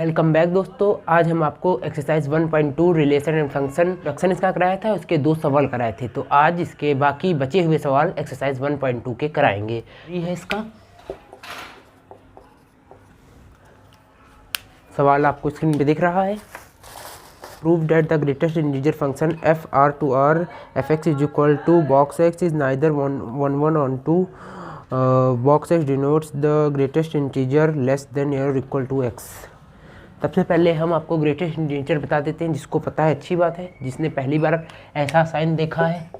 Welcome back दोस्तों। आज हम आपको एक्सरसाइज 1.2 रिलेशन एंड फंक्शन इसका कराया था, उसके 2 सवाल कराए थे। तो आज इसके बाकी बचे हुए सवाल एक्सरसाइज 1.2 के कराएंगे। ये है इसका सवाल, आपको स्क्रीन पे दिख रहा है। Prove that the greatest integer function F R to R F x is equal to box X is neither one onto box X denotes the greatest integer less than और equal to X. सबसे पहले हम आपको greatest integer बता देते हैं। जिसको पता है अच्छी बात है, जिसने पहली बार ऐसा साइन देखा है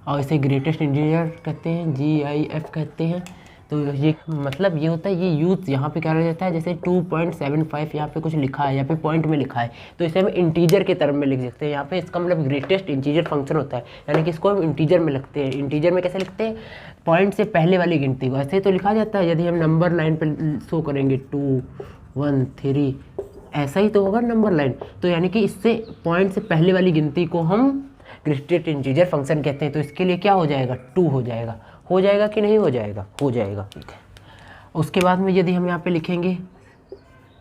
और इसे ग्रेटेस्ट इंटीजर कहते हैं, GIF कहते हैं। तो ये मतलब ये होता है, ये यूज यहाँ पे क्या रह जाता है, जैसे 2.75 यहाँ पे कुछ लिखा है, यहाँ पे पॉइंट में लिखा है, तो इसे हम इंटीजर के टर्म में लिख सकते हैं। यहाँ पे इसका मतलब ग्रेटेस्ट इंटीजर फंक्शन होता है, यानी कि इसको हम इंटीजर में लिखते हैं। इंटीजर में कैसे लिखते हैं, पॉइंट से पहले वाली गिनती को ऐसे तो लिखा जाता है। यदि हम नंबर लाइन पर शो करेंगे 2 1 3 ऐसा ही तो होगा नंबर लाइन। तो यानी कि इससे पॉइंट से पहले वाली गिनती को हम ग्रेटेस्ट इंटीजर फंक्शन कहते हैं। तो इसके लिए क्या हो जाएगा, 2 हो जाएगा। हो जाएगा कि नहीं हो जाएगा, हो जाएगा, ठीक है। उसके बाद में यदि हम यहाँ पे लिखेंगे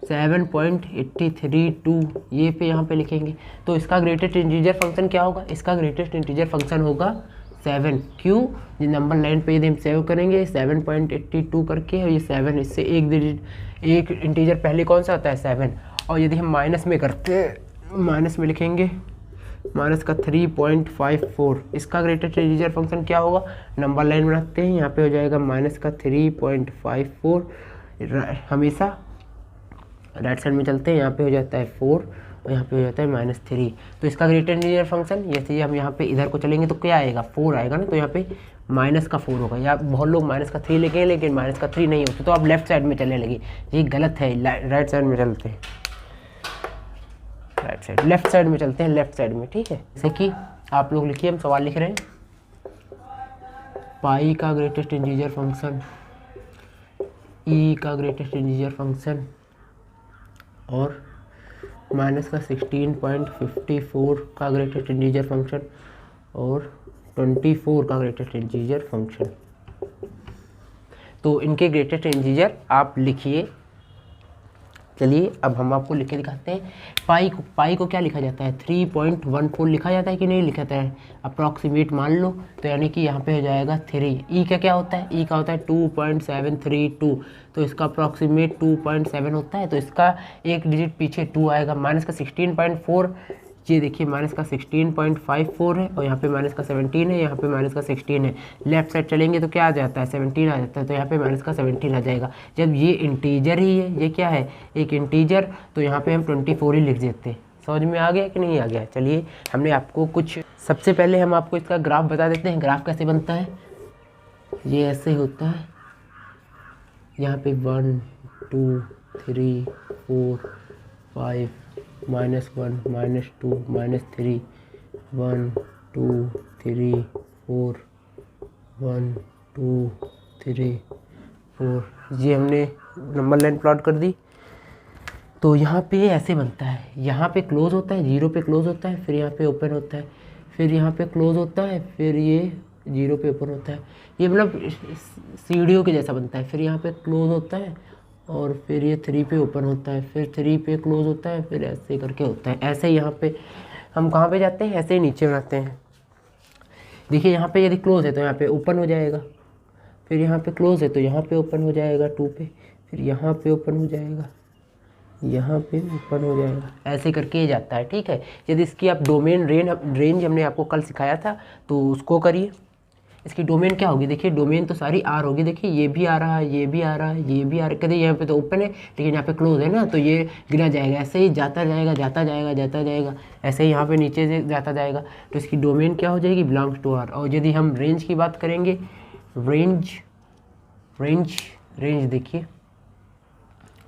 7.832 ये पे यहाँ पे लिखेंगे, तो इसका ग्रेटेस्ट इंटीजर फंक्शन क्या होगा, इसका ग्रेटेस्ट इंटीजर फंक्शन होगा 7। क्यों, ये नंबर लाइन पे यदि हम सेव करेंगे 7.82 करके, और ये 7 इससे एक इंटीजर पहले कौन सा आता है, 7। और यदि हम माइनस में करते, माइनस में लिखेंगे माइनस का 3.54, इसका ग्रेटेस्ट इंटीजर फंक्शन क्या होगा, नंबर लाइन बनाते हैं, यहाँ पे हो जाएगा माइनस का 3.54, हमेशा राइट साइड में चलते हैं, यहाँ पे हो जाता है 4 और यहाँ पे हो जाता है -3। तो इसका ग्रेटेस्ट इंटीजर फंक्शन, जैसे हम यहाँ पे इधर को चलेंगे तो क्या आएगा, 4 आएगा ना। तो यहाँ पे माइनस का 4 होगा, या बहुत लोग माइनस का 3 लेके, लेकिन माइनस का 3 नहीं होता, तो आप लेफ्ट साइड में चलने लगे। ये गलत है, राइट साइड में चलते हैं, राइट साइड, लेफ्ट साइड में चलते हैं, लेफ्ट साइड में, ठीक है। जैसे कि आप लोग लिखिए, हम सवाल लिख रहे हैं, पाई का ग्रेटेस्ट इंटीजर फंक्शन, ई का ग्रेटेस्ट इंटीजर फंक्शन और माइनस का 16.54 का ग्रेटेस्ट इंटीजर फंक्शन और 24 का ग्रेटेस्ट इंटीजर फंक्शन। तो इनके ग्रेटेस्ट इंटीजर आप लिखिए। चलिए अब हम आपको लिख के दिखाते हैं। पाई को क्या लिखा जाता है, 3.14 लिखा जाता है कि नहीं लिखा जाता है, अप्रॉक्सीमेट मान लो। तो यानी कि यहाँ पे हो जाएगा 3। ई का क्या होता है, ई का होता है 2.732, तो इसका अप्रॉक्सीमेट 2.7 होता है। तो इसका एक डिजिट पीछे 2 आएगा। माइनस का 16.4, ये देखिए माइनस का 16.54 है, और यहाँ पे माइनस का 17 है, यहाँ पे माइनस का 16 है। लेफ्ट साइड चलेंगे तो क्या आ जाता है, 17 आ जाता है, तो यहाँ पे माइनस का 17 आ जाएगा। जब ये इंटीजर ही है, ये क्या है, एक इंटीजर, तो यहाँ पे हम 24 ही लिख देते हैं। समझ में आ गया कि नहीं आ गया। चलिए हमने आपको कुछ, सबसे पहले हम आपको इसका ग्राफ बता देते हैं। ग्राफ कैसे बनता है, ये ऐसे होता है, यहाँ पे 1 2 3 4 5 -1 -2 -3 1 2 3 4 1 2 3 4, ये हमने नंबर लाइन प्लॉट कर दी। तो यहाँ पे ऐसे बनता है, यहाँ पे क्लोज होता है, 0 पे क्लोज होता है, फिर यहाँ पे ओपन होता है, फिर यहाँ पे क्लोज होता है, फिर ये 0 पे ओपन होता है। ये मतलब सीढ़ियों के जैसा बनता है। फिर यहाँ पे क्लोज होता है और फिर ये 3 पे ओपन होता है, फिर 3 पे क्लोज होता है, फिर ऐसे करके होता है। ऐसे यहाँ पे हम कहाँ पे जाते हैं, ऐसे ही नीचे बनाते हैं। देखिए यहाँ पे यदि क्लोज है तो यहाँ पे ओपन हो जाएगा, फिर यहाँ पे क्लोज है तो यहाँ पे ओपन हो जाएगा 2 पे, फिर यहाँ पे ओपन हो जाएगा, यहाँ पे ओपन हो जाएगा, ऐसे करके जाता है, ठीक है। यदि इसकी आप डोमेन रेंज हमने आपको कल सिखाया था, तो उसको करिए। इसकी डोमेन क्या होगी, देखिए डोमेन तो सारी R होगी। देखिए ये भी आ रहा है, ये भी आ रहा है, ये भी आ रहा है। कहते यहाँ पे तो ओपन है, लेकिन यहाँ पे क्लोज है ना, तो ये गिना जाएगा। ऐसे ही जाता जाएगा, जाता जाएगा, जाता जाएगा, ऐसे ही यहाँ पे नीचे से जाता जाएगा। तो इसकी डोमेन क्या हो जाएगी, बिलोंग्स टू R। और यदि हम रेंज की बात करेंगे, रेंज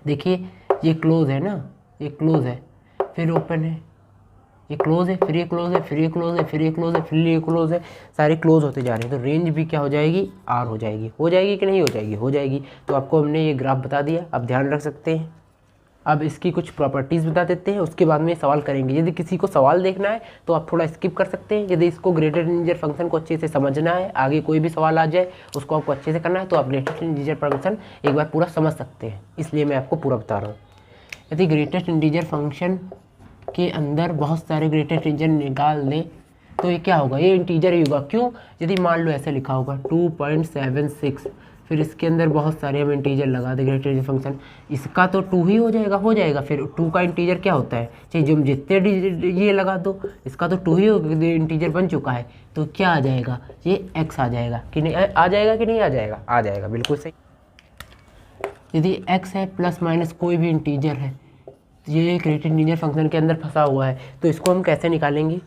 देखिए ये क्लोज है ना, ये क्लोज है, फिर ओपन है, ये क्लोज है, फिर ये क्लोज है, फिर ये क्लोज है, फिर ये क्लोज है, फिर ये क्लोज है, सारे क्लोज होते जा रहे हैं। तो रेंज भी क्या हो जाएगी, R हो जाएगी। हो जाएगी कि नहीं हो जाएगी, हो जाएगी। तो आपको हमने ये ग्राफ बता दिया, आप ध्यान रख सकते हैं। अब इसकी कुछ प्रॉपर्टीज़ बता देते हैं, उसके बाद में सवाल करेंगे। यदि किसी को सवाल देखना है तो आप थोड़ा स्किप कर सकते हैं। यदि इसको ग्रेटेस्ट इंटीजर फंक्शन को अच्छे से समझना है, आगे कोई भी सवाल आ जाए उसको आपको अच्छे से करना है, तो आप ग्रेटेस्ट इंटीजर फंक्शन एक बार पूरा समझ सकते हैं। इसलिए मैं आपको पूरा बता रहा हूँ। यदि ग्रेटेस्ट इंटीजर फंक्शन के अंदर बहुत सारे ग्रेटेस्ट इंटीजर निकाल दें तो ये क्या होगा, ये इंटीजर ही होगा। क्यों? यदि मान लो ऐसे लिखा होगा 2.76, फिर इसके अंदर बहुत सारे हम इंटीजर लगा दें ग्रेटेस्ट इंटीजर फंक्शन, इसका तो 2 ही हो जाएगा। फिर 2 का इंटीजर क्या होता है, चाहे जो जितने ये लगा दो, इसका तो 2 ही होगा, इंटीजर बन चुका है, तो क्या आ जाएगा, ये x आ जाएगा कि नहीं, आ जाएगा कि नहीं आ जाएगा, आ जाएगा, बिल्कुल सही। यदि x है प्लस माइनस कोई भी इंटीजर है, ये ग्रेटेस्ट इंटीजर फंक्शन के अंदर फंसा हुआ है, तो इसको हम कैसे निकालेंगे?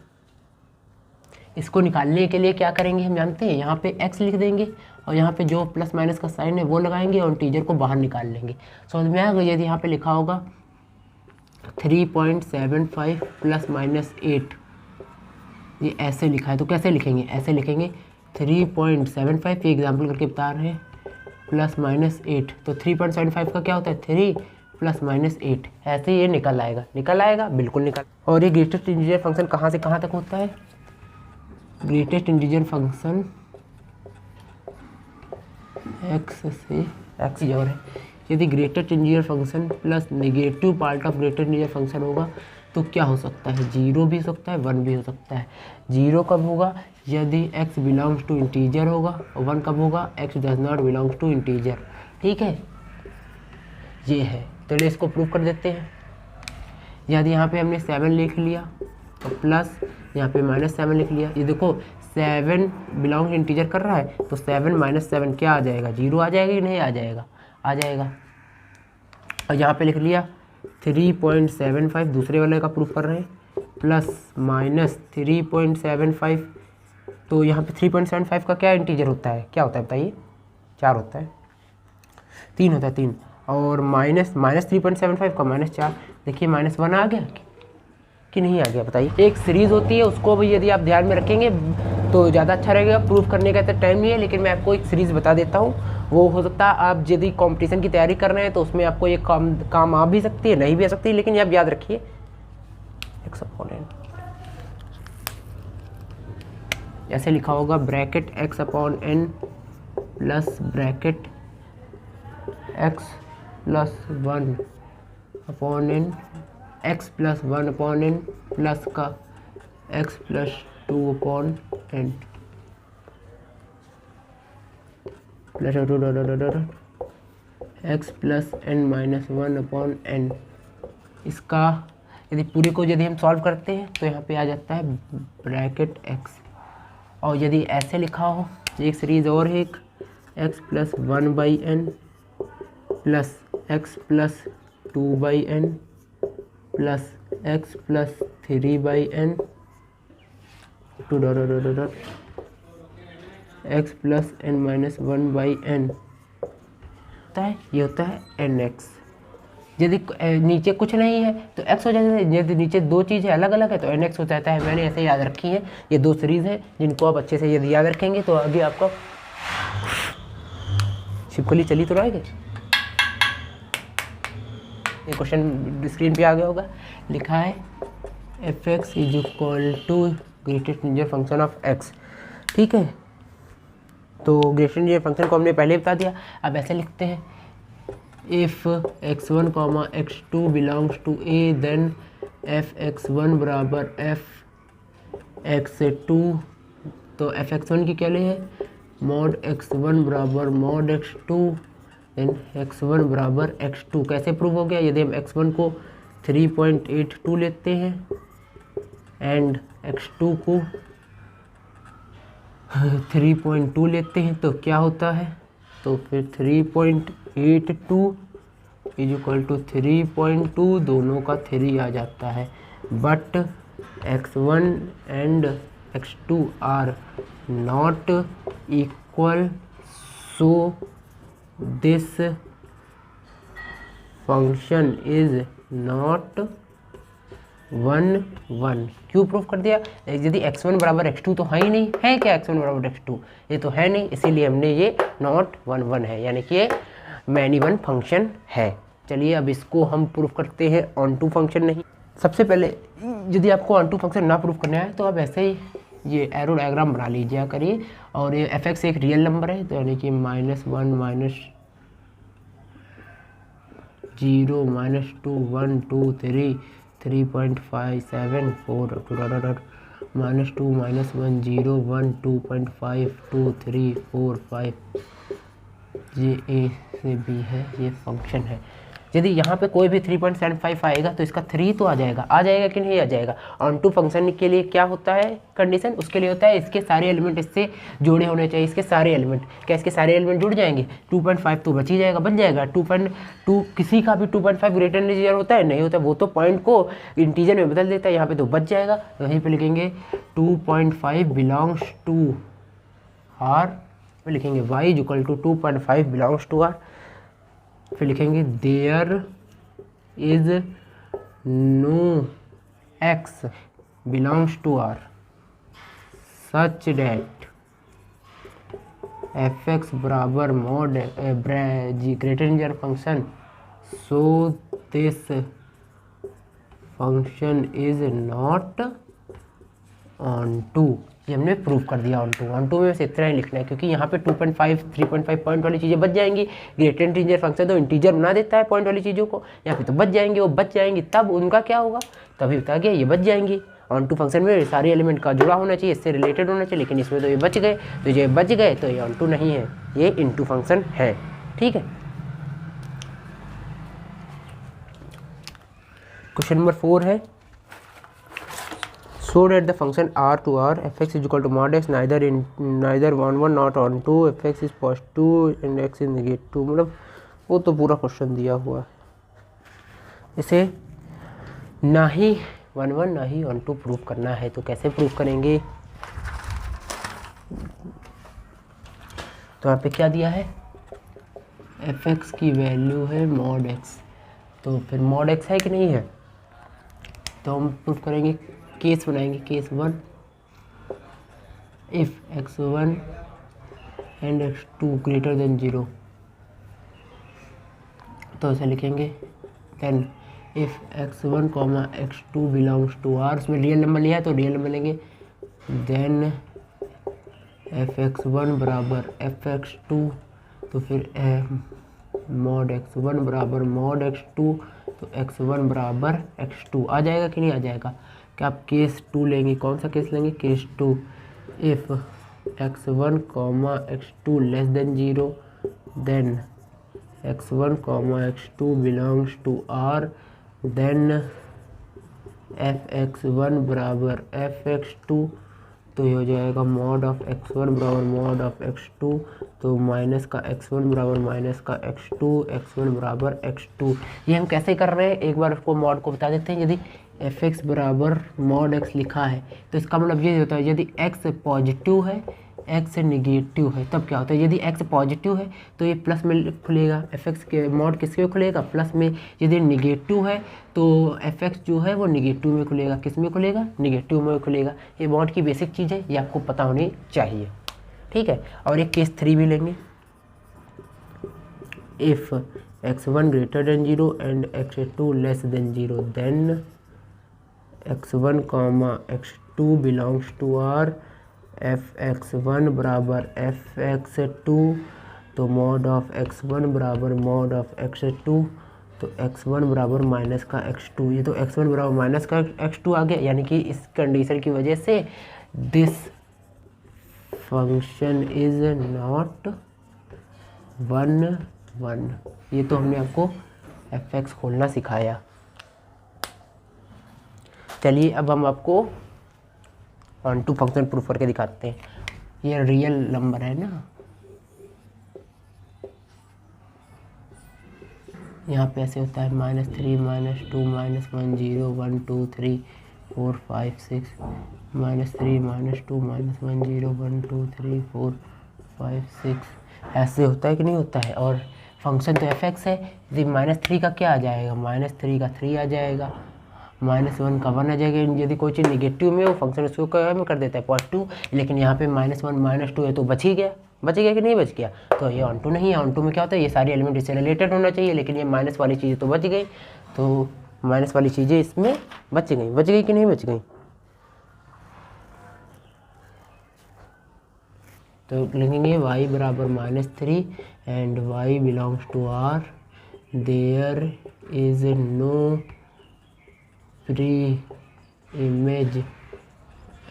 इसको निकालने के लिए क्या करेंगे हम जानते हैं, यहाँ पे x लिख देंगे और यहाँ पे जो प्लस माइनस का साइन है वो लगाएंगे और इंटीजर को बाहर निकाल लेंगे। समझ में आ गया? यदि यहाँ पे लिखा होगा 3.75 प्लस माइनस 8, ये ऐसे लिखा है तो कैसे लिखेंगे, ऐसे लिखेंगे 3.75, ये एग्जाम्पल करके बता रहे हैं, प्लस माइनस 8, तो 3.75 का क्या होता है 3 प्लस माइनस 8, ऐसे ये निकल आएगा, बिल्कुल निकल। और ये ग्रेटेस्ट इंटीजर फंक्शन कहाँ से कहाँ तक होता है? ग्रेटेस्ट इंटीजर फंक्शन x से x और है, यदि greatest integer function plus negative part of greatest integer function होगा तो क्या हो सकता है, 0 भी हो सकता है, 1 भी हो सकता है। 0 कब होगा, यदि x बिलोंग्स टू इंटीजर होगा, और 1 कब होगा, x does not belongs to integer. ठीक है, ये है। चलिए इसको प्रूव कर देते हैं। यदि यहाँ पे हमने 7 लिख लिया तो प्लस यहाँ पे -7 लिख लिया, ये देखो 7 बिलोंग इंटीजर कर रहा है, तो 7 - 7 क्या आ जाएगा, 0 आ जाएगा कि नहीं आ जाएगा, आ जाएगा। और यहाँ पे लिख लिया 3.75, दूसरे वाले का प्रूफ कर रहे हैं, प्लस माइनस 3.75, तो यहाँ पे 3.75 का क्या इंटीजर होता है, क्या होता है बताइए, 4 होता है, 3 होता है, 3, और माइनस 3.75 का -4, देखिए -1 आ गया कि नहीं आ गया बताइए। एक सीरीज़ होती है, उसको भी यदि आप ध्यान में रखेंगे तो ज़्यादा अच्छा रहेगा। प्रूफ करने का तो टाइम नहीं है, लेकिन मैं आपको एक सीरीज़ बता देता हूँ, वो हो सकता है आप यदि कंपटीशन की तैयारी कर रहे हैं तो उसमें आपको ये काम आ भी सकती है, नहीं भी आ सकती है, लेकिन आप याद रखिए x/n, ऐसे लिखा होगा bracket x/n plus bracket x + 1/n, x + 1/n plus का x + 2/n plus x + n - 1/n। इसका यदि पूरे को यदि हम सॉल्व करते हैं तो यहाँ पे आ जाता है ब्रैकेट x, और यदि ऐसे लिखा हो, एक सीरीज और है, एक x + 1/n plus x + 2/n plus x + 3/n to x + n - 1/n होता है, ये होता है nx। यदि नीचे कुछ नहीं है तो x हो जाता है, यदि नीचे दो चीज़ें अलग अलग है तो nx हो जाता है। मैंने ऐसे याद रखी है, ये 2 सीरीज़ है जिनको आप अच्छे से यदि याद रखेंगे तो अभी आपका छिपकली चली तो रहेगी। ये क्वेश्चन स्क्रीन पे आ गया होगा, लिखा है f(x) = greatest integer function of x। ठीक है, तो ग्रेटेस्ट इंटीजर फंक्शन को हमने पहले बता दिया। अब ऐसे लिखते हैं, if x1, x2 belongs to a, then f(x1) = f(x2), तो f(x1) की क्या ले है, mod x1 = mod x2, then x1 = x2। कैसे प्रूव हो गया, यदि हम x1 को 3.82 लेते हैं एंड x2 को 3.2 लेते हैं तो क्या होता है, तो फिर 3.82 = 3.2, दोनों का 3 आ जाता है। But x1 and x2 are not equal, so this function is not 1 1। क्यों प्रूफ कर दिया, यदि x1 = x2 तो है ही नहीं, है क्या x1 = x2, ये तो है नहीं, इसीलिए हमने ये नॉट 1 1 है, यानी कि ये मैनी वन फंक्शन है। चलिए अब इसको हम प्रूफ करते हैं ऑन टू फंक्शन नहीं। सबसे पहले यदि आपको ऑन टू फंक्शन ना प्रूफ करना है तो आप ऐसे ही ये एरो डायग्राम बना लीजिए करिए, और ये f(x) एक रियल नंबर है, तो यानी कि -1 - 0 -2 1 2 3 3.5 4 -2 -1 0 1 2.5 2 3 4 5 ये ए से बी है, ये फंक्शन है। यदि यहाँ पे कोई भी 3.75 आएगा तो इसका 3 तो आ जाएगा कि नहीं आ जाएगा। ऑन टू फंक्शन के लिए क्या होता है कंडीशन, उसके लिए होता है इसके सारे एलिमेंट इससे जुड़े होने चाहिए। इसके सारे एलिमेंट, क्या इसके सारे एलिमेंट जुड़ जाएंगे? 2.5 तो बच ही जाएगा, बन जाएगा। 2.2 किसी का भी 2.5 ग्रेटर इंटीजर होता है? नहीं होता, वो तो पॉइंट को इंटीजर में बदल देता है, यहाँ पे तो बच जाएगा। तो वहीं पे लिखेंगे 2.5 बिलोंग्स टू आर, में लिखेंगे y equal to 2.5 belongs to R, फिर लिखेंगे there is no x belongs to R such that fx बराबर mod greater integer function, so this function is not onto. ये हमने प्रूव कर दिया on to में बस इतना ही लिखना है, क्योंकि यहाँ पे 2.5 3.5 पॉइंट वाली चीज़ें बच जाएंगी। ग्रेटर इंटीजर फंक्शन तो इंटीजर बना देता है पॉइंट वाली चीज़ों को, यहाँ पे तो बच जाएंगे। वो बच जाएंगी तब उनका क्या होगा, तभी बता गया ये बच जाएंगी। ऑन टू फंक्शन में सारे एलिमेंट का जुड़ा होना चाहिए, इससे रिलेटेड होना चाहिए, लेकिन इसमें तो ये बच गए। तो ये बच गए तो ये ऑन टू नहीं है, ये इनटू फंक्शन है। ठीक है, क्वेश्चन नंबर 4 है so that the function r to r fx is equal to mod x neither 1 1 not on 2 fx is positive and x is negative। मतलब वो तो पूरा क्वेश्चन दिया हुआ है, इसे ना ही 1 1 ना ही ऑन 2 प्रूव करना है। तो कैसे प्रूव करेंगे? तो यहाँ पे क्या दिया है, fx की वैल्यू है mod x, तो फिर mod x है कि नहीं है? तो हम प्रूव करेंगे, केस बनाएंगे, case 1 if x1 and x2 greater than 0, तो ऐसे लिखेंगे then if x1 x2 belongs to r, उसमें रियल नंबर लिया है तो रियल नंबर लेंगे, देन fx1 बराबर fx2, तो फिर mod x1 बराबर mod x2, तो x1 बराबर x2 आ जाएगा कि नहीं आ जाएगा? क्या आप केस 2 लेंगे? कौन सा केस लेंगे? Case 2 if x1 x2 less than 0, then x1 x2 belongs to r, then fx1 बराबर fx2, तो ये हो जाएगा मॉड ऑफ x1 बराबर मॉड ऑफ x2, तो माइनस का x1 बराबर माइनस का x2, x1 बराबर x2। ये हम कैसे कर रहे हैं, एक बार उसको मॉड को बता देते हैं। यदि fx बराबर मॉड x लिखा है तो इसका मतलब ये होता है यदि x पॉजिटिव है, x निगेटिव है, तब क्या होता है? यदि x पॉजिटिव है तो ये प्लस में खुलेगा, fx के मॉड किसके में खुलेगा? प्लस में। यदि निगेटिव है तो fx जो है वो निगेटिव में खुलेगा, किस में खुलेगा? निगेटिव में खुलेगा। ये मॉड की बेसिक चीज़ है, ये आपको पता होनी चाहिए। ठीक है, और एक केस 3 भी लेंगे, if x1 greater than 0 and x2 less than 0, then x1 x2 belongs to r, fx1 बराबर fx2, तो मॉड ऑफ x1 बराबर मॉड ऑफ x2, तो x1 बराबर माइनस का x2, ये तो x1 बराबर माइनस का x2 आ गया, यानी कि इस कंडीशन की वजह से दिस फंक्शन इज नॉट 1 1। ये तो हमने आपको fx खोलना सिखाया। चलिए अब हम आपको ऑन टू फंक्शन प्रूफ करके दिखाते हैं। ये रियल नंबर है ना, यहाँ पे ऐसे होता है -3 -2 -1 0 1 2 3 4 5 6 -3 -2 -1 0 1 2 3 4 5 6, ऐसे होता है कि नहीं होता है? और फंक्शन तो fx है, यदि -3 का क्या आ जाएगा? -3 का 3 आ जाएगा, -1 का 1 आ जाएगा। यदि कोई चीज़ निगेटिव में हो फंक्शन उसको क्या में कर देता है? पॉजिटिव, लेकिन यहाँ पे -1 -2 है तो बच ही गया, बच गया कि नहीं बच गया? तो ये ऑन टू नहीं है। ऑन टू में क्या होता है? ये सारी एलिमेंट इससे रिलेटेड होना चाहिए, लेकिन ये माइनस वाली चीज़ें तो बच गई, तो माइनस वाली चीज़ें इसमें बच गई कि नहीं बच गई? तो लिखेंगे y बराबर -3 and y belongs to r there is no preimage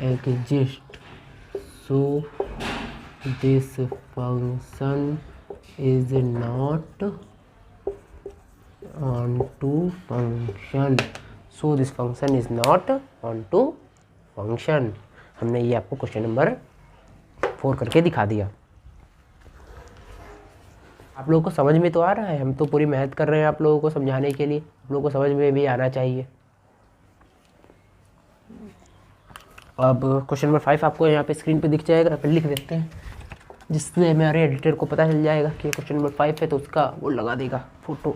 exist so this function is not onto function. So this function is not onto function. हमने ये आपको क्वेश्चन नंबर 4 करके दिखा दिया। आप लोगों को समझ में तो आ रहा है? हम तो पूरी मेहनत कर रहे हैं आप लोगों को समझाने के लिए, आप लोगों को समझ में भी आना चाहिए। अब क्वेश्चन नंबर 5 आपको यहाँ पे स्क्रीन पे दिख जाएगा, फिर लिख देते हैं, जिससे हमारे एडिटर को पता चल जाएगा कि क्वेश्चन नंबर 5 है, तो उसका वो लगा देगा फोटो।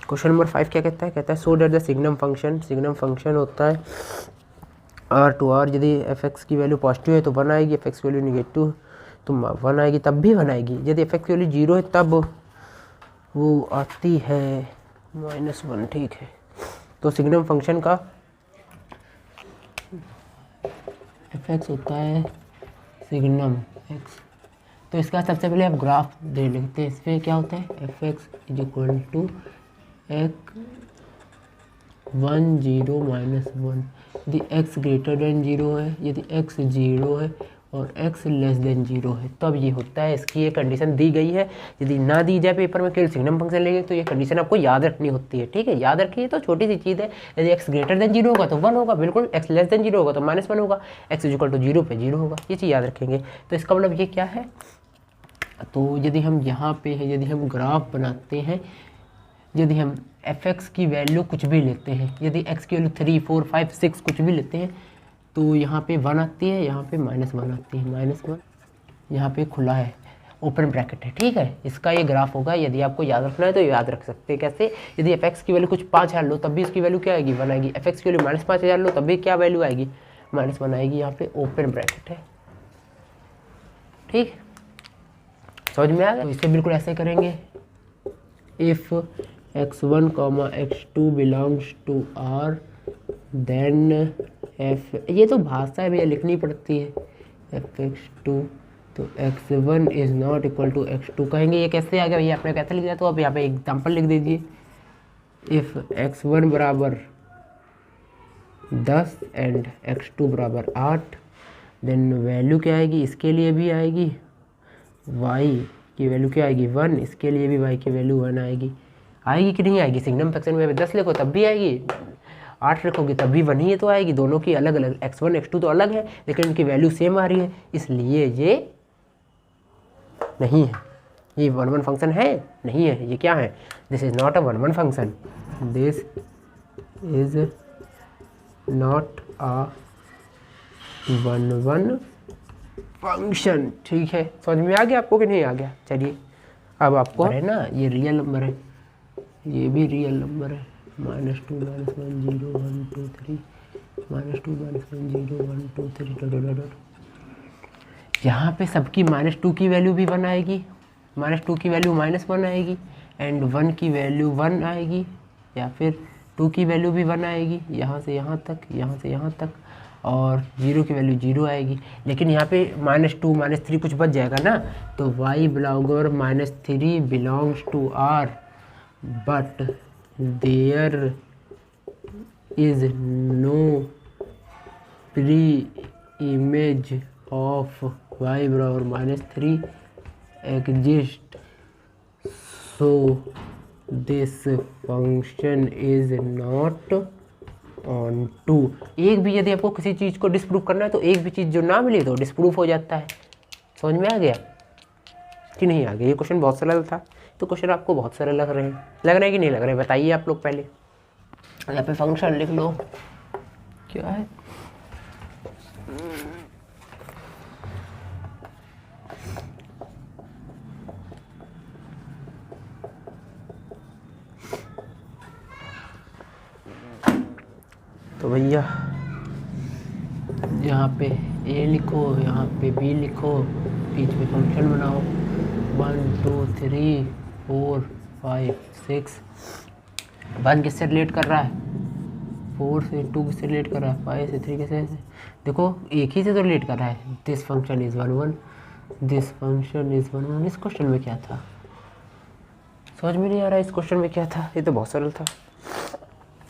क्वेश्चन नंबर 5 क्या कहता है? कहता है so that the signum function होता है आर टू आर, यदि एफ एक्स की वैल्यू पॉजिटिव है तो 1 आएगी, एफ एक्स की वैल्यू निगेटिव तो 1 आएगी, तब भी 1 आएगी। यदि एफ एक्स की वैल्यू 0 है तब वो आती है -1। ठीक है, तो सिग्नम फंक्शन का एफ एक्स होता है सिग्नम एक्स। तो इसका सबसे पहले आप ग्राफ दे लेते हैं। इसमें क्या होता है? F x is equal to एक 1 0 -1। यदि x ग्रेटर देन 0 है, यदि x 0 है और x लेस देन 0 है, तब ये होता है। इसकी ये कंडीशन दी गई है। यदि ना दी जाए पेपर में, केवल सिग्नम फंक्शन लेंगे, तो ये कंडीशन आपको याद रखनी होती है। ठीक है, याद रखिए, तो छोटी सी चीज़ है। यदि x ग्रेटर देन 0 होगा तो 1 होगा, बिल्कुल। x लेस देन 0 होगा तो -1 होगा, x इज इक्वल टू 0 पे 0 होगा। ये चीज़ याद रखेंगे। तो इसका मतलब ये क्या है? तो यदि हम यहाँ पे है, यदि हम ग्राफ बनाते हैं, यदि हम एफ एक्स की वैल्यू कुछ भी लेते हैं, यदि x की वैल्यू 3 4 5 6 कुछ भी लेते हैं, तो यहाँ पे 1 आती है, यहाँ पे -1 आती है, -1 यहाँ पे खुला है, ओपन ब्रैकेट है। ठीक है, इसका ये ग्राफ होगा। यदि आपको याद रखना है तो याद रख सकते हैं। कैसे? यदि एफ एक्स की वैल्यू कुछ 5000 लो तब भी इसकी वैल्यू क्या आएगी? 1 आएगी। एफ एक्स की वैल्यू -5000 लो तब भी क्या वैल्यू आएगी? -1 आएगी। यहाँ पे ओपन ब्रैकेट है। ठीक, समझ में आ गया? तो इसे बिल्कुल ऐसे करेंगे, if x1, x2 belongs to R then f, ये तो भाषा है भैया, लिखनी पड़ती है, एफ x2, तो x1 is not equal to x2 कहेंगे। ये कैसे आ गया भैया? आपने कैसे लिख दिया? तो अब यहाँ पे एग्जाम्पल लिख दीजिए। इफ़ x1 बराबर 10 एंड x2 बराबर 8, देन वैल्यू क्या आएगी? इसके लिए भी आएगी y की वैल्यू क्या आएगी? 1। इसके लिए भी y की वैल्यू 1 आएगी। आएगी कि नहीं आएगी? सिग्नम फंक्शन में 10 लिखो तब भी आएगी, 8 लिखोगे तब भी 1 ही है, तो आएगी। दोनों की अलग अलग, x1 x2 तो अलग है, लेकिन इनकी वैल्यू सेम आ रही है, इसलिए ये नहीं है। ये 1 1 फंक्शन है? नहीं है। ये क्या है? This is not a 1 1 function, this is not a 1 1 function. ठीक है, समझ में आ गया आपको कि नहीं आ गया? चलिए, अब आपको है ना, ये रियल नंबर है, ये भी रियल नंबर है, -2 -1 0 1 2 3, -2 -1 0 1 2 3 यहाँ पे सबकी -2 की वैल्यू भी 1 आएगी, -2 की वैल्यू -1 आएगी, एंड 1 की वैल्यू 1 आएगी, या फिर 2 की वैल्यू भी 1 आएगी, यहाँ से यहाँ तक, यहाँ से यहाँ तक, और 0 की वैल्यू 0 आएगी। लेकिन यहाँ पे -2 -3 कुछ बच जाएगा ना, तो y बराबर -3 belongs to R, but there is no preimage of y बराबर -3 exist, so this function is not onto. एक भी यदि आपको किसी चीज़ को डिस्प्रूव करना है, तो एक भी चीज़ जो ना मिले तो डिस्प्रूव हो जाता है। समझ में आ गया कि नहीं आ गया? ये क्वेश्चन बहुत सरल था, तो क्वेश्चन आपको बहुत सरल लग रहे हैं, लग रहे हैं कि नहीं लग रहे हैं? बताइए आप लोग पहले। यहाँ पे फंक्शन लिख लो, क्या है? तो भैया यहाँ पे a लिखो, यहाँ पे b लिखो, बीच में फंक्शन बनाओ, 1 2 3 4 5 6। 1 किससे रिलेट कर रहा है? 4 से, 2 किससे रिलेट कर रहा है? 5 से, 3 किससे? देखो एक ही से तो रिलेट कर रहा है। This function is 1 1, this function is 1 1। इस क्वेश्चन में क्या था? समझ में नहीं आ रहा है इस क्वेश्चन में क्या था, ये तो बहुत सरल था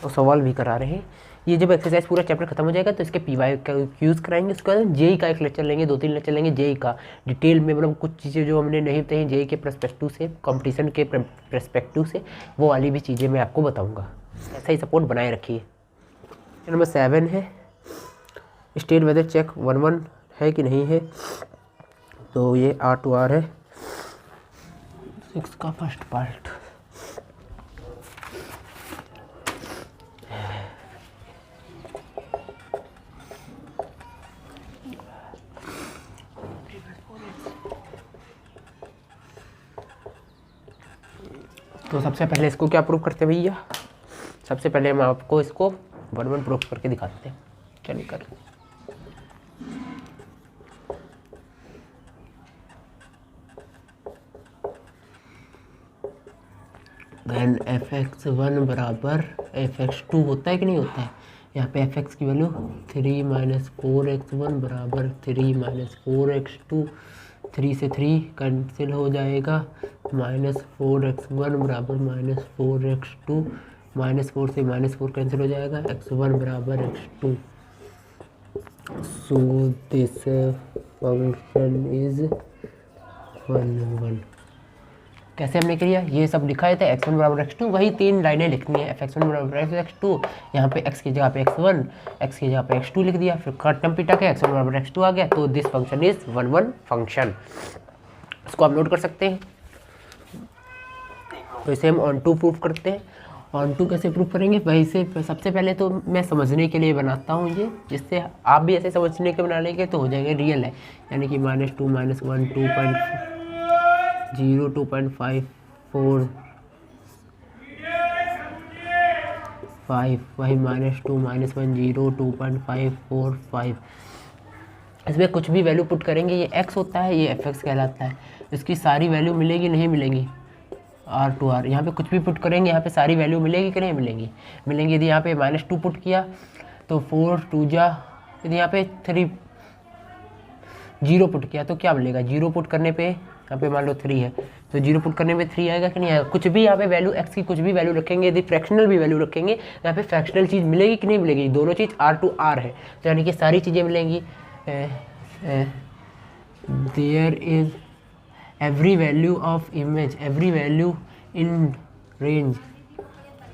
और सवाल भी करा रहे हैं। ये जब एक्सरसाइज पूरा चैप्टर खत्म हो जाएगा तो इसके पीवाई का यूज़ कराएंगे, उसके बाद जेई का एक लेक्चर लेंगे, 2-3 लेक्चर लेंगे जेई का डिटेल में, मतलब कुछ चीज़ें जो हमने नहीं बताई जेई के पर्सपेक्टिव से, कंपटीशन के पर्सपेक्टिव से, वो वाली भी चीज़ें मैं आपको बताऊँगा। ऐसा ही सपोर्ट बनाए रखिए। नंबर 7 है स्टेट वेदर चेक 1-1 है कि नहीं है, तो ये R2R है 6 का फर्स्ट पार्ट। तो सबसे पहले इसको क्या प्रूव करते हैं भैया, सबसे पहले हम आपको इसको 1-1 प्रूव करके दिखाते हैं। चलिए कर देन fx1 बराबर fx2 होता है कि नहीं होता है। यहाँ पे fx की वैल्यू 3 - 4x1 बराबर 3 - 4x2, 3 से 3 कैंसिल हो जाएगा, -4x1 बराबर -4x2, -4 से -4 कैंसिल हो जाएगा, x1 बराबर x2। So this function is 1-1। कैसे हमने किया, ये सब लिखा है था x1 बराबर x2, वही 3 लाइनें लिखनी है, fx1 बराबर x2, यहाँ पे x की जगह पे x1, x की जगह पे x2 लिख दिया, फिर काटम पिटा के x1 बराबर x2 आ गया, तो दिस फंक्शन इज 1-1 फंक्शन। इसको आप नोट कर सकते हैं। तो इसे हम ऑन टू प्रूफ करते हैं। ऑन टू कैसे प्रूफ करेंगे, वही से सबसे पहले तो मैं समझने के लिए बनाता हूँ ये, जिससे आप भी ऐसे समझने के बना लेंगे तो हो जाएगा रियल है, यानी कि -2 - 1 2.0 2.54 5, वही -2 - 1 0 2.545। इसमें कुछ भी वैल्यू पुट करेंगे, ये x होता है, ये fx कहलाता है, इसकी सारी वैल्यू मिलेगी नहीं मिलेंगी, R2R। यहाँ पे कुछ भी पुट करेंगे, यहाँ पे सारी वैल्यू मिलेगी कि नहीं मिलेंगी, मिलेंगी। यदि यहाँ पे -2 पुट किया तो 4 2 जा, यदि यहाँ पे 3 0 पुट किया तो क्या मिलेगा, 0 पुट करने पे यहाँ पे मान लो 3 है, तो 0 पुट करने पे 3 आएगा कि नहीं आएगा। कुछ भी यहाँ पे वैल्यू x की कुछ भी वैल्यू रखेंगे, यदि फ्रैक्शनल भी वैल्यू रखेंगे, यहाँ पे फ्रैक्शनल चीज़ मिलेगी कि नहीं मिलेगी, दोनों चीज़ R2R है, तो यानी कि सारी चीज़ें मिलेंगी। There is every value of image, every value in range,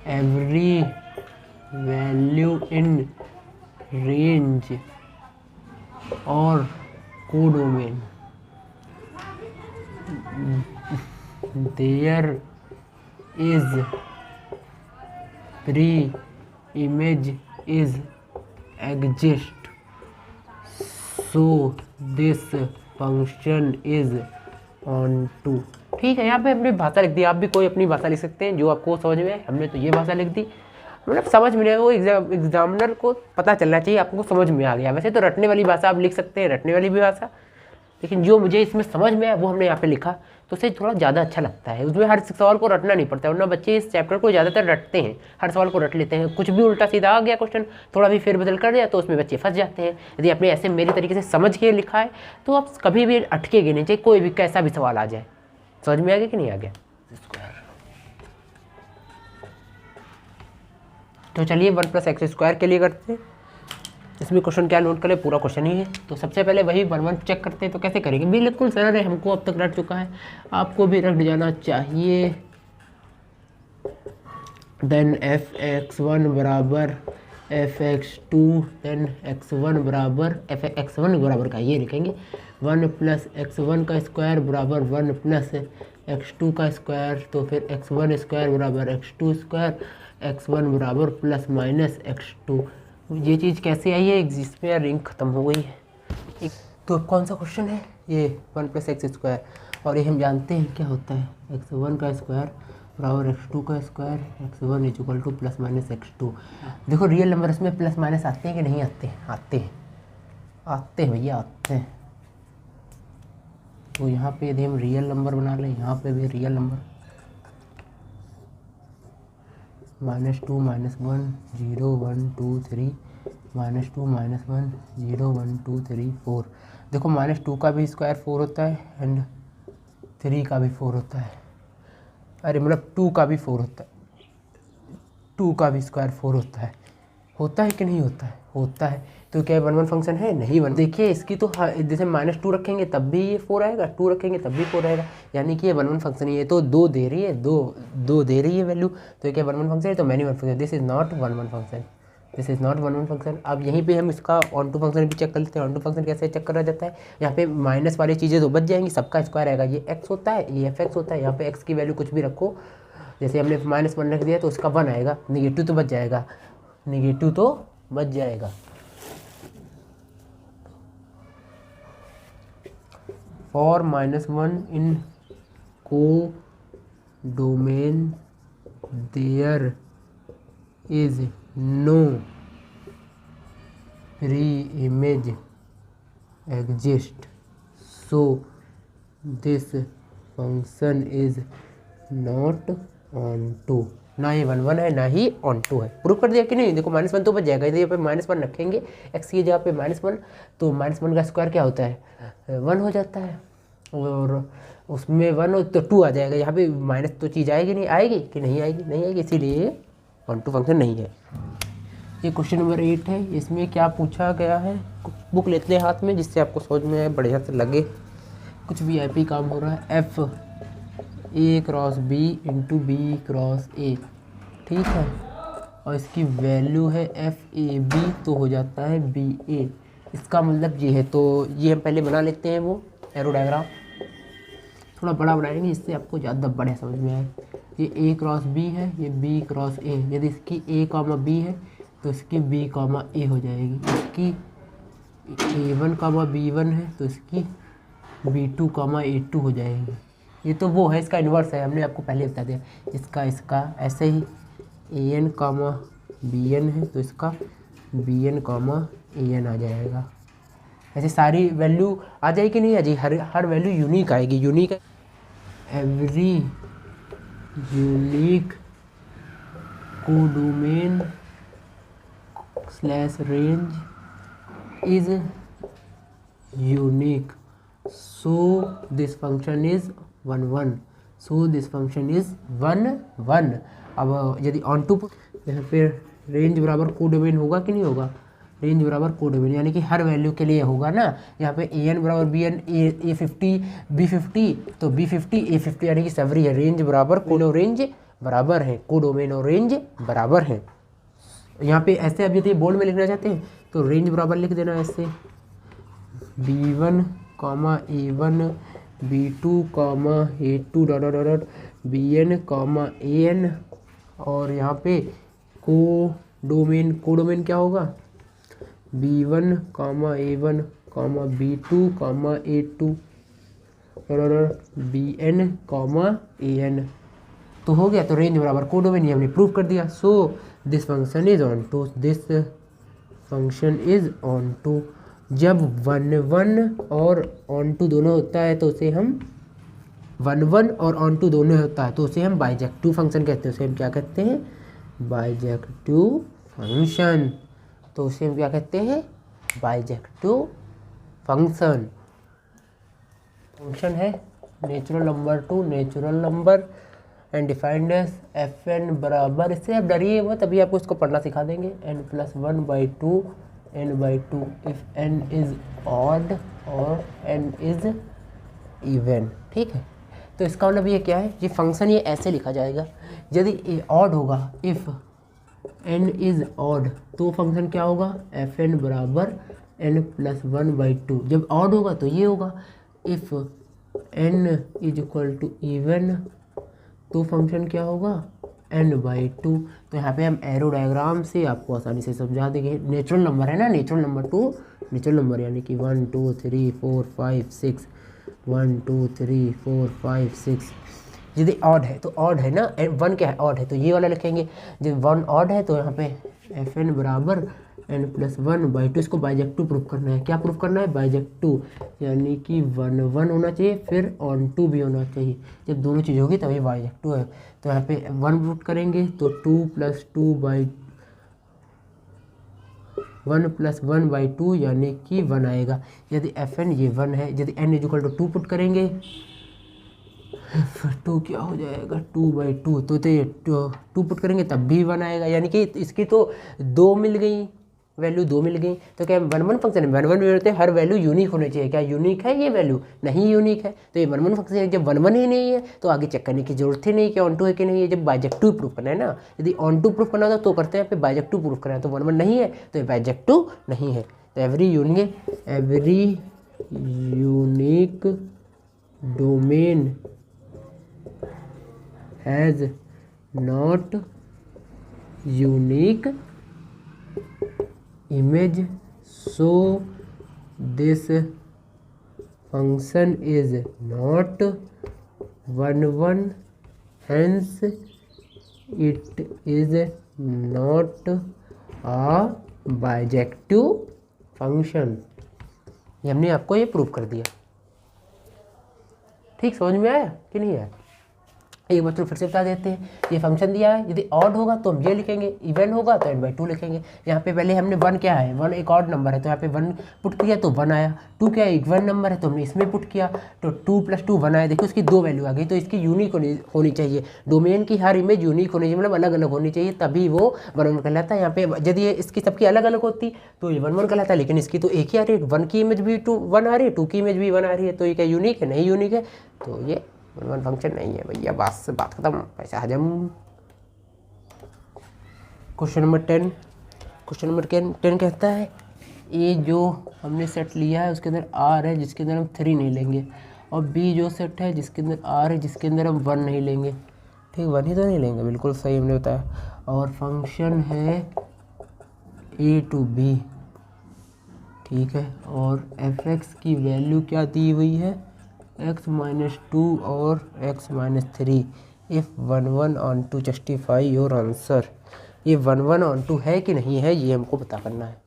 every value in range or codomain, there is pre-image is exist, so this function is onto. ठीक है, यहाँ पे अपनी भाषा लिख दी, आप भी कोई अपनी भाषा लिख सकते हैं जो आपको समझ में आए। हमने तो ये भाषा लिख दी, मतलब समझ में वो एग्जामिनर को पता चलना चाहिए आपको समझ में आ गया। वैसे तो रटने वाली भाषा आप लिख सकते हैं, रटने वाली भी भाषा, लेकिन जो मुझे इसमें समझ में आया वो हमने यहाँ पे लिखा, तो उससे थोड़ा ज़्यादा अच्छा लगता है। उसमें हर सवाल को रटना नहीं पड़ता, वरना बच्चे इस चैप्टर को ज़्यादातर रटते हैं, हर सवाल को रट लेते हैं। कुछ भी उल्टा सीधा आ गया क्वेश्चन, थोड़ा भी फेरबदल कर दिया तो उसमें बच्चे फंस जाते हैं। यदि आपने ऐसे मेरी तरीके से समझ के लिखा है तो आप कभी भी अटकेगे नहीं, चाहे कोई भी कैसा भी सवाल आ जाए। समझ में आ गया कि नहीं आ गया। तो चलिए 1 + x² के लिए करते हैं। इसमें क्वेश्चन क्या नोट करें, पूरा क्वेश्चन ही है। तो सबसे पहले वही 1-1 चेक करते हैं। तो कैसे करेंगे, बिल्कुल सरल है, हमको अब तक रट चुका है, आपको भी रट जाना चाहिए। देन fx1 बराबर fx2, देन x1 बराबर x1 बराबर का ये लिखेंगे 1 + x1 का स्क्वायर बराबर 1 + x2 का स्क्वायर, तो फिर x1² बराबर x2², x1 बराबर ± x2। ये चीज़ कैसे आई है, जिसमें रिंग ख़त्म हो गई है। तो कौन सा क्वेश्चन है ये, 1 + x², और ये हम जानते हैं क्या होता है, x1 का स्क्वायर बराबर x2 का स्क्वायर, x1 = ± x2। देखो रियल नंबर इसमें प्लस माइनस आते हैं कि नहीं आते हैं, आते हैं, आते हैं भैया, आते हैं। तो यहाँ पे यदि हम रियल नंबर बना लें, यहाँ पे भी रियल नंबर -2 - 1 0 1 2 3 -2 - 1 0 1 2 3 4। देखो -2 का भी स्क्वायर 4 होता है एंड 3 का भी 4 होता है। अरे मतलब 2 का भी 4 होता है, 2 का भी स्क्वायर 4 होता है कि नहीं होता है? होता है। तो क्या 1 1 फंक्शन है? नहीं बन। देखिए इसकी तो जैसे -2 रखेंगे तब भी ये 4 आएगा, 2 रखेंगे तब भी 4 आएगा, यानी कि ये 1 1 फंक्शन ही है। तो 2 दे रही है, 2 दे रही है वैल्यू, तो क्या 1 1 फंक्शन है? तो many 1 function, this is not 1 1 function, this is not 1 1 function. अब यहीं पे हम इसका ऑन टू फंक्शन भी चेक कर लेते हैं। ऑन टू फंक्शन कैसे चेक करा जाता है? यहाँ पे माइनस वाली चीज़ें तो बच जाएंगी, सबका स्क्वायर आएगा, ये x होता है, ये fx होता है। यहाँ पे x की वैल्यू कुछ भी रखो, जैसे हमने -1 रख दिया तो उसका 1 आएगा, निगेटिव तो बच जाएगा, निगेटिव तो बच जाएगा। For -1 in codomain there is no free image exist, so this function is not onto. ना ये 1 1 है ना ही ऑन टू है। प्रूफ कर दिया कि नहीं? देखो -1 तो बच जाएगा, यदि यहाँ पे -1 रखेंगे x की जगह पे -1, तो -1 का स्क्वायर क्या होता है? 1 हो जाता है, और उसमें 1 हो तो 2 आ जाएगा। यहाँ पे माइनस तो चीज़ आएगी नहीं, आएगी कि नहीं आएगी? नहीं आएगी, इसीलिए ऑन टू फंक्शन नहीं है। ये क्वेश्चन नंबर 8 है। इसमें क्या पूछा गया है? बुक लेते हैं हाथ में जिससे आपको समझ में आए, बढ़िया से लगे, कुछ VIP काम हो रहा है। F A cross B into B cross A, ठीक है, और इसकी वैल्यू है FAB, तो हो जाता है BA। इसका मतलब ये है, तो ये हम पहले बना लेते हैं वो एरो डायग्राम, थोड़ा बड़ा बनाएंगे जिससे आपको ज़्यादा बढ़िया समझ में आए। ये A क्रॉस B है, ये B क्रॉस A, यदि इसकी A कॉमा B है तो इसकी B कॉमा A हो जाएगी, इसकी A1 कॉमा B1 है तो इसकी B2 कॉमा A2 हो जाएगी। ये तो वो है, इसका इन्वर्स है, हमने आपको पहले बता दिया। इसका ऐसे ही AN कॉमा BN है तो इसका BN कॉमा AN आ जाएगा। ऐसे सारी वैल्यू आ जाएगी कि नहीं आ जाएगी? हर वैल्यू यूनिक आएगी, unique. Every unique codomain slash range is unique, so this function is 1 1, so this function is 1 1। अब यदि ऑन टू यहाँ पे रेंज बराबर कोडोमेन होगा कि नहीं होगा? रेंज बराबर कोडोमेन, यानी कि हर वैल्यू के लिए होगा ना। यहाँ पे AN बराबर BN, A50 B50, तो B50 A50, यानी कि सेवरी है। रेंज बराबर कोडो, रेंज बराबर है, कोडोमेन और रेंज बराबर है। यहाँ पे ऐसे अब यदि बोर्ड में लिखना चाहते हैं तो रेंज बराबर लिख देना ऐसे, B1 comma A1 B2 comma A2 dot dot dot BN comma AN, और यहाँ पे कोडोमेन क्या होगा? B1 comma A1 comma B2 comma A2 BN comma AN, तो हो गया। तो रेंज बराबर कोडोमेन, ये हमने प्रूव कर दिया। So this function is onto, this function is onto. जब 1 1 और ऑन टू दोनों होता है तो उसे हम 1 1 और ऑन टू दोनों होता है तो उसे हम बाइजेक्टिव फंक्शन कहते हैं। उसे हम क्या कहते हैं? Bijective function. तो उसे हम क्या कहते हैं? Bijective function. फंक्शन है natural number to natural number and defined as FN बराबर, इससे आप डरिए मत, तभी आपको इसको पढ़ना सिखा देंगे, n+1/2 n/2 if n is odd और n इज इवन, ठीक है। तो इसका मतलब ये क्या है? ये फंक्शन ये ऐसे लिखा जाएगा, यदि ऑड होगा, इफ n इज ऑड, तो फंक्शन क्या होगा? FN बराबर n+1/2। जब ऑड होगा तो ये होगा, if n is equal to even, तो फंक्शन क्या होगा? n/2। तो यहाँ पे हम एरो डायग्राम से आपको आसानी से समझा देंगे। नेचुरल नंबर है ना, natural number to natural number, यानी कि 1 2 3 4 5 6 1 2 3 4 5 6। यदि ऑड है तो ऑड है ना, 1 क्या है? ऑड है, तो ये वाला लिखेंगे। जब 1 ऑड है तो यहाँ पे FN बराबर n+1/2। इसको बाइजेक्टिव प्रूफ करना है। क्या प्रूफ करना है? बाइजेक्टिव, यानी कि 1 1 होना चाहिए, फिर ऑन टू भी होना चाहिए। जब दोनों चीज़ होगी तभी बाइजेक्टिव है। तो यहाँ पे 1 पुट करेंगे तो 1+1/2 यानी कि 1 आएगा। यदि FN ये 1 है, यदि n = 2 पुट करेंगे टू क्या हो जाएगा, 2/2, तो ये टू पुट करेंगे तब भी 1 आएगा, यानी कि इसकी तो 2 मिल गई, वैल्यू 2 मिल गई। तो क्या 1 1 फंक्शन है, 1 1 होते हैं, हर वैल्यू यूनिक होनी चाहिए। क्या यूनिक है ये वैल्यू? नहीं यूनिक है, तो ये 1 1 फंक्शन है। जब 1 1 ही नहीं है तो आगे चेक करने की जरूरत ही नहीं कि ऑन टू है कि नहीं है, जब बाइजेक्टिव प्रूफ करना है ना। यदि ऑन टू प्रूफ करना होता तो करते हैं, फिर बाइजेक्टिव प्रूफ करना है, तो 1 1 नहीं है तो ये बाइजेक्टिव नहीं है। तो every unique domain has not unique image, so this function is not 1 1, hence it is not a bijective function। ये हमने आपको ये प्रूव कर दिया। ठीक, समझ में आया कि नहीं आया? एक बार तो फिर से बता देते हैं, ये फंक्शन दिया है, यदि ऑड होगा तो हम ये लिखेंगे, इवन होगा तो n/2 लिखेंगे। यहाँ पे पहले हमने 1 क्या है, 1 एक ऑड नंबर है तो यहाँ पे 1 पुट किया तो 1 आया। 2 क्या है, इवन नंबर है तो हमने इसमें पुट किया तो 2 + 2 1 आया। देखो इसकी 2 वैल्यू आ गई, तो इसकी यूनिक होनी चाहिए। डोमेन की हर इमेज यूनिक होनी चाहिए, मतलब अलग अलग होनी चाहिए, तभी वो 1 1 कहलाता है। यहाँ पे यदि इसकी सबकी अलग अलग होती तो ये 1 1 कहलाता है, लेकिन इसकी तो एक ही आ रही है, 1 की इमेज भी 1 आ रही है, 2 की इमेज भी 1 आ रही है, तो ये क्या यूनिक है? नहीं यूनिक है, तो ये 1 1 फंक्शन नहीं है भैया। बस बात खत्म, पैसा हजम। क्वेश्चन नंबर 10 कहता है ए जो हमने सेट लिया है उसके अंदर आर है जिसके अंदर हम 3 नहीं लेंगे, और बी जो सेट है जिसके अंदर आर है जिसके अंदर हम 1 नहीं लेंगे। ठीक, 1 ही तो नहीं लेंगे, बिल्कुल सही हमने बताया। और फंक्शन है ए टू बी, ठीक है। और एफ एक्स की वैल्यू क्या दी हुई है, x-2 और x-3। If 1 1 onto justify your answer. ये 1 1 ऑन टू है कि नहीं है ये हमको पता करना है।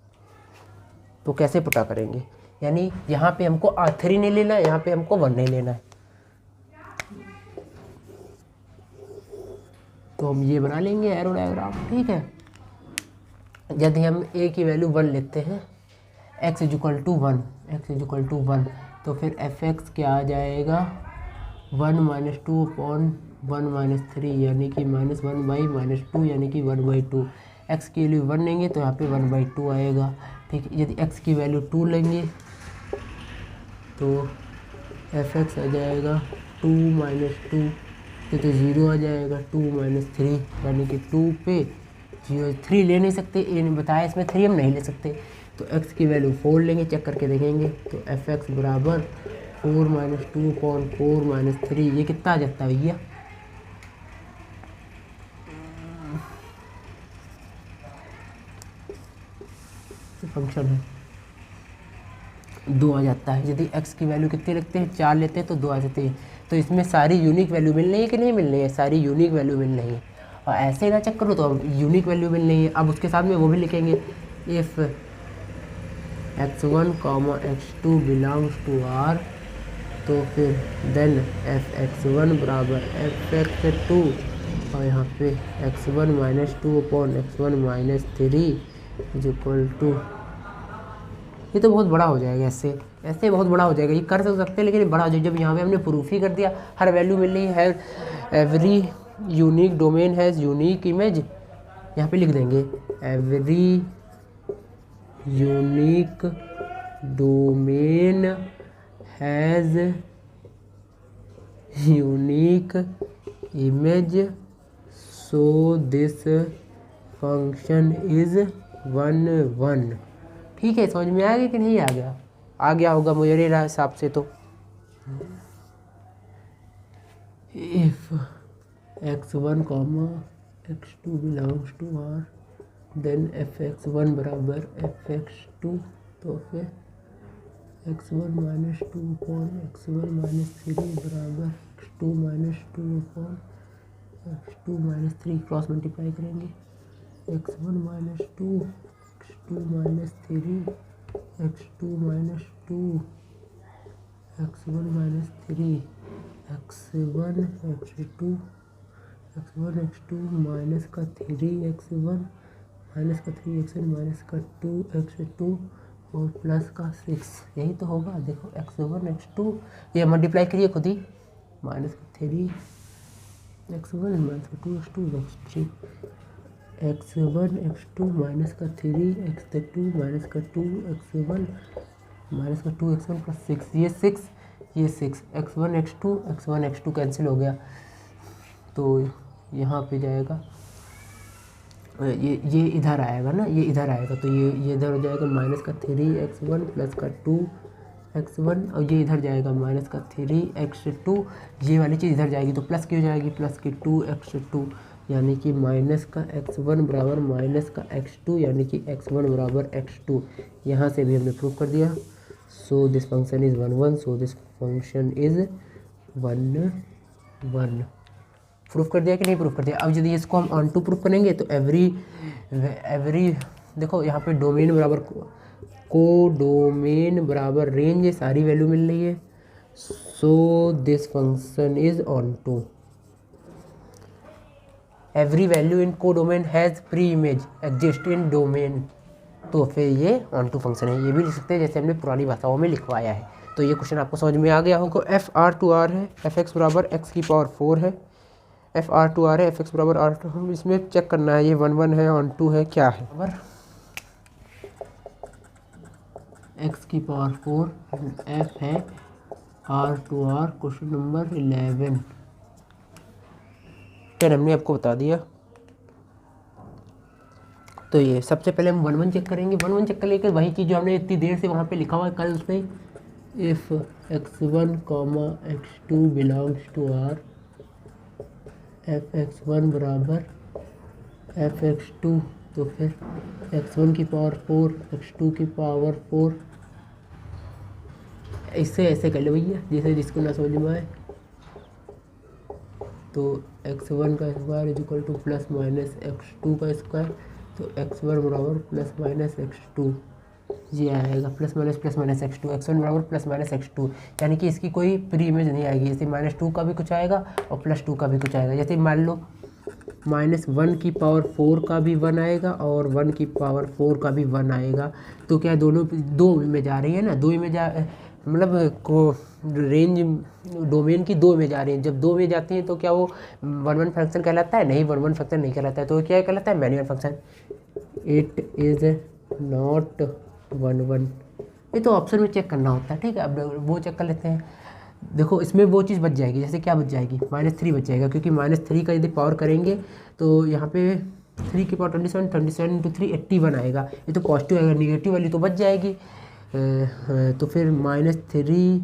तो कैसे पता करेंगे, यानी यहाँ पे हमको R3 नहीं लेना है, यहाँ पे हमको 1 नहीं लेना है, तो हम ये बना लेंगे एरो डायग्राम। ठीक है, यदि हम a की वैल्यू 1 लेते हैं, x = 1, तो फिर एफ एक्स क्या आ जाएगा, 1 - 2 अपॉन 1 - 3, यानी कि -1/- 2, यानी कि 1/2। एक्स की वैल्यू 1 लेंगे तो यहाँ पे 1/2 आएगा। ठीक है, यदि एक्स की वैल्यू 2 लेंगे तो एफ एक्स आ जाएगा 2 - 2, तो 0 आ जाएगा। 2 - 3, यानी कि 2 पे 0। 3 ले नहीं सकते, ये नहीं बताया इसमें, 3 हम नहीं ले सकते, तो x की वैल्यू 4 लेंगे, चेक करके देखेंगे। तो एफ एक्स बराबर 4 - 2 अपॉन 4 - 3, ये कितना आ जाता है भैया, फंक्शन है 2 आ जाता है। यदि x की वैल्यू कितनी रखते हैं, 4 लेते हैं तो 2 आ जाती है। तो इसमें सारी यूनिक वैल्यू मिल रही है कि नहीं मिल रही है, सारी यूनिक वैल्यू मिल रही है। और ऐसे ही ना चेक करो तो यूनिक वैल्यू मिल रही है। अब उसके साथ में वो भी लिखेंगे, if x1, x2 belongs to R, तो फिर देन f(x1) बराबर f(x2), और यहाँ पे x1 - 2 अपॉन x1 - 3 = ये तो बहुत बड़ा हो जाएगा, ऐसे बहुत बड़ा हो जाएगा, ये कर सकते हैं लेकिन बड़ा हो जाएगा। जब यहाँ पे हमने प्रूफ ही कर दिया, हर वैल्यू मिल रही है, every unique domain has unique image, यहाँ पे लिख देंगे every unique domain has unique image, so this function is 1 1। ठीक है, समझ में आ गया कि नहीं आ गया? आ गया होगा मेरे हिसाब से तो। If x1, x2 belongs to R, then f(x1) बराबर f(x2), तो फिर x1 - 2 अपॉन x1 - 3 बराबर x2 - 2 upon x2 - 3, cross multiply करेंगे, x1 - 2, x2 - 3, x2 - 2, x1 - 3, x1 x2, x1 x2 minus का 3x1 माइनस का 3x1 माइनस का 2x2 और plus का 6, यही तो होगा। देखो x1 x2, ये मल्टीप्लाई करिए खुद ही, माइनस का 3 x1 माइनस का 2x2 x3 x1 x2 minus का 3 x2 माइनस का 2 x1 माइनस का 2 x1 प्लस 6 ये 6 x1 x2 कैंसिल हो गया तो यहाँ पे जाएगा ये इधर आएगा ना, ये इधर आएगा तो ये इधर हो जाएगा माइनस का 3x1 प्लस का 2x1 और ये इधर जाएगा माइनस का 3x2, ये वाली चीज़ इधर जाएगी तो प्लस की हो जाएगी प्लस की 2x2 यानी कि माइनस का x1 बराबर माइनस का x2 यानी कि x1 बराबर x2। यहाँ से भी हमने प्रूव कर दिया। So this function is 1 1, so this function is 1 1। Proof कर दिया कि नहीं प्रूफ कर दिया। अब यदि इसको हम ऑन टू प्रूफ करेंगे तो एवरी देखो यहाँ पे डोमेन बराबर को डोमेन बराबर रेंज, ये सारी वैल्यू मिल रही है। So this function is onto. Every value in codomain has preimage exist in domain, तो फिर ये ऑन टू फंक्शन है। ये भी लिख सकते हैं जैसे हमने पुरानी भाषाओं में लिखवाया है। तो ये क्वेश्चन आपको समझ में आ गया होगा। एफ आर टू आर है, एफ एक्स बराबर एक्स की पावर 4 है, एफ आर टू आर है, एफ एक्स बराबर आर टू। हम इसमें चेक करना है ये 1 1 है ऑन टू है क्या है। बराबर एक्स की पावर 4 एफ है R to R. Question number 11 10 हमने आपको बता दिया। तो ये सबसे पहले हम 1 1 चेक करेंगे। 1 1 चेक कर लेकर वही चीज़ जो हमने इतनी देर से वहाँ पे लिखा हुआ है कल उसमें, if x1 x2 belongs to R, f x1 बराबर एफ x2, तो फिर x1 की पावर 4 x2 की पावर 4। इससे ऐसे कर लो भैया जैसे जिसको ना समझ में आए। तो x1 का square is equal two plus minus x2 का स्क्वायर, तो x1 बराबर प्लस माइनस x2 ये आएगा प्लस माइनस x2। x1 बराबर प्लस माइनस x2 यानी कि इसकी कोई प्री इमेज नहीं आएगी। जैसे -2 का भी कुछ आएगा और +2 का भी कुछ आएगा। जैसे मान लो -1 की पावर 4 का भी 1 आएगा और 1 की पावर 4 का भी 1 आएगा। तो क्या दोनों 2 इमेज आ रही है ना, 2 इमेज मतलब को रेंज डोमेन की 2 इमेज आ रही है। जब 2 इमेज आती हैं तो क्या वो 1 1 फंक्शन कहलाता है? नहीं, 1 1 फंक्शन नहीं कहलाता है। तो क्या कहलाता है? Manual function. It is not 1 1। ये तो ऑप्शन में चेक करना होता है, ठीक है। अब वो चेक कर लेते हैं। देखो इसमें वो चीज़ बच जाएगी, जैसे क्या बच जाएगी? -3 बच जाएगा, क्योंकि -3 का यदि पावर करेंगे तो यहाँ पे 3 की पावर 27 × 3 81 आएगा। ये तो पॉजिटिव आएगा, निगेटिव वाली तो बच जाएगी। तो फिर -3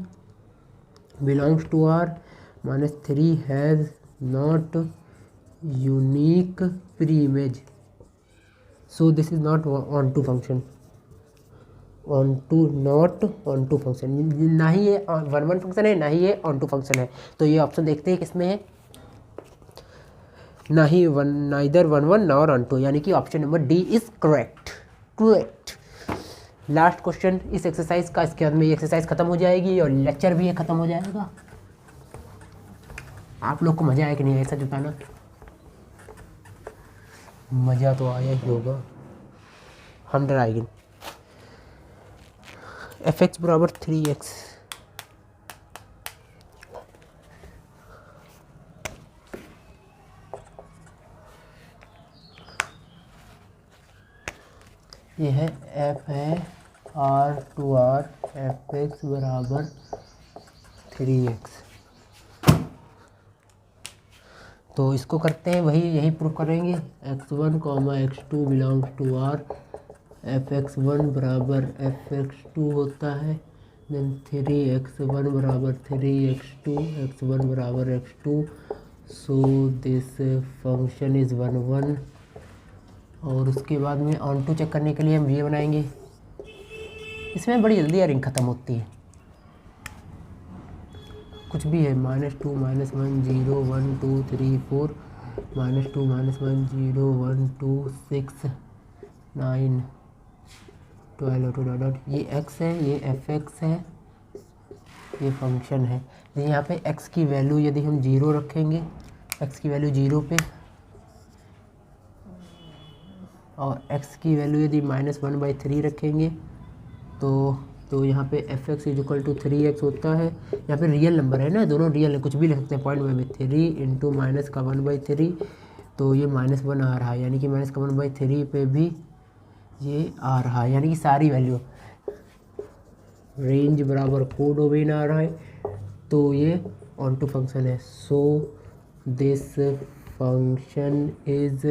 belongs to R, -3 has not unique preimage, so this is not onto function. Not onto function, ना ही ये 1 1 फंक्शन है ना ही ये ऑन टू फंक्शन है। तो ये ऑप्शन देखते हैं किसमें है, ना ही नाइदर 1 1 नॉर ऑन टू, यानी कि option number D is correct. Last question इस एक्सरसाइज का, इसके बाद में ये एक्सरसाइज खत्म हो जाएगी और लेक्चर भी ये खत्म हो जाएगा। आप लोग को मजा आया कि नहीं ऐसा जुटाना? मजा तो आया ही होगा, हम डराएंगे। एफ एक्स बराबर 3x, ये है f है R to R, F x बराबर 3x। तो इसको करते हैं, यही प्रूफ करेंगे। x1 x2 belongs to R, f x1 बराबर एफ x2 होता है, देन 3x1 बराबर 3x2, x1 बराबर x2। So this function is 1 1। और उसके बाद में ऑन टू चेक करने के लिए हम ये बनाएंगे। इसमें बड़ी जल्दी यारिंग ख़त्म होती है, कुछ भी है। -2 -1 0 1 2 3 4, -2 -1 0 1 2 6 9 12 ये x है, ये एफ एक्स है, ये फंक्शन है। यहाँ पे x की वैल्यू यदि हम 0 रखेंगे, x की वैल्यू 0 पे, और x की वैल्यू यदि -1/3 रखेंगे तो तो यहाँ पे f x is equal to 3x होता है। यहाँ पे रियल नंबर है ना, दोनों रियल है, कुछ भी लिख सकते हैं पॉइंट में 3 इंटू माइनस का 1/3, तो ये -1 आ रहा है, यानी कि माइनस का 1/3 पे भी ये आ रहा है, यानी कि सारी वैल्यू रेंज बराबर कोडोमेन आ रहा है, तो ये ऑन टू फंक्शन है। So this function is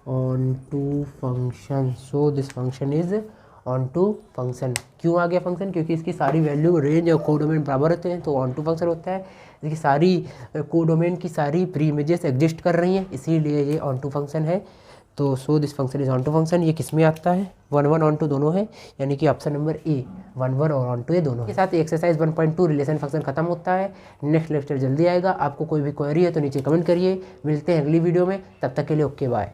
onto function, so this function is onto function. क्यों आ गया फंक्शन? क्योंकि इसकी सारी वैल्यू रेंज और कोडोमेन बराबर होते हैं, तो ऑन टू फंक्शन होता है। इसकी सारी कोडोमेन की सारी प्री इमेजेस एग्जिस्ट कर रही हैं, इसीलिए ये ऑन टू फंक्शन है। तो so this function is onto function. ये किस में आता है? 1 1 ऑन टू दोनों है, यानी कि ऑप्शन नंबर ए 1 1 और ऑन टू ये दोनों के साथ एक्सरसाइज 1.2 रिलेशन फंक्शन खत्म होता है। नेक्स्ट लेक्चर जल्दी आएगा। आपको कोई भी क्वेरी है तो नीचे कमेंट करिए। मिलते हैं अगली वीडियो में, तब तक के लिए ओके बाय।